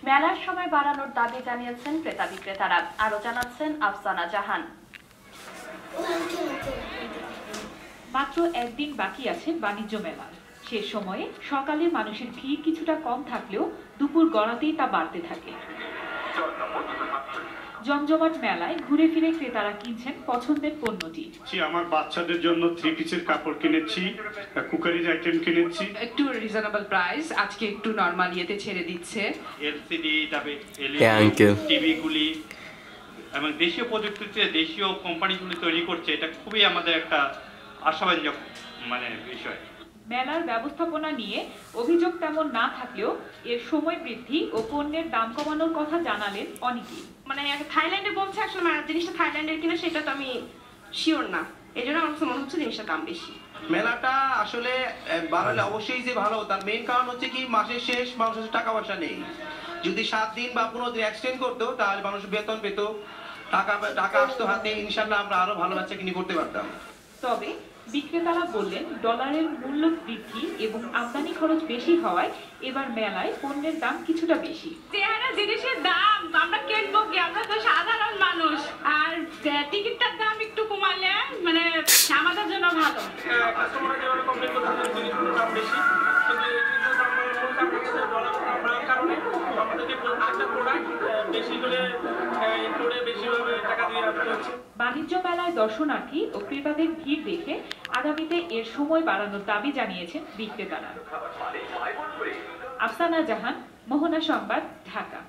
মেলার সময় বাড়ানোর দাবি জানিয়েছেন ক্রেতা বিক্রেতারা। আরো জানাচ্ছেন আফসানা জাহান। মাত্র একদিন বাকি আছে বাণিজ্য মেলার। সে সময়ে সকালে মানুষের ভিড় কিছুটা কম থাকলেও দুপুর গড়াতেই তা বাড়তে থাকে। জমজমাট মেলায় ঘুরে ফিরে ক্রেতারা কিনছেন পছন্দের পণ্যটি। আমার বাচ্চাদের জন্য 3 পিসের কাপড় কিনেছি, কুকারির আইটেম কিনেছি। একটু রিজনেবল প্রাইস, আজকে একটু নরমাল ইয়েতে ছেড়ে দিচ্ছে। এলসিডি, তারপরে এলইডি টিভিগুলি এবং দেশীয় প্রযুক্তিতে দেশীয় কোম্পানিগুলি তৈরি করছে, এটা খুবই আমাদের একটা আশাবাঞ্জক বিষয়। মেলার ব্যবস্থাপনা নিয়ে অভিযোগ তেমন না থাকলেও এর সময় বৃদ্ধি ও পণ্যের দাম কমানোর কথা জানালেন অনেকেই। থাইল্যান্ডে বলছে, আসলে জিনিসটা থাইল্যান্ডের কিনা সেটা তো আমি শিওর না, এই জন্য আমার মনে হচ্ছে জিনিসটার দাম বেশি। মেলাটা আসলে বাড়ালে অবশ্যই যে ভালো, তার মেইন কারণ হচ্ছে কি মাসের শেষ মানুষের টাকা পয়সা নেই। যদি 7 দিন বা 15 দিন এক্সটেন্ড করতো তাহলে মানুষ বেতন পেত, টাকা আসতো হাতে, ইনশাল্লাহ আমরা আরো ভালো বাচ্চা কিনে করতে পারতাম। তবে বিক্রেতারা বললেন, ডলারের মূল্য বৃদ্ধি এবং আমদানি খরচ বেশি হওয়ায় এবার মেলায় পণ্যের দাম কিছুটা বেশি। চেহারা জিনিসের দাম আমরা কিনবো কি, আমরা তো সাধারণ মানুষ, আর টিকিটটার দাম একটু কমালে আমাদের জন্য ভালো। বাণিজ্য মেলায় দর্শনার্থী ও ক্রেতাদের ভিড় দেখে আগামীতে এর সময় বাড়ানোর দাবি জানিয়েছেন বিক্রেতারা। আফসানা জাহান, মোহনা সংবাদ, ঢাকা।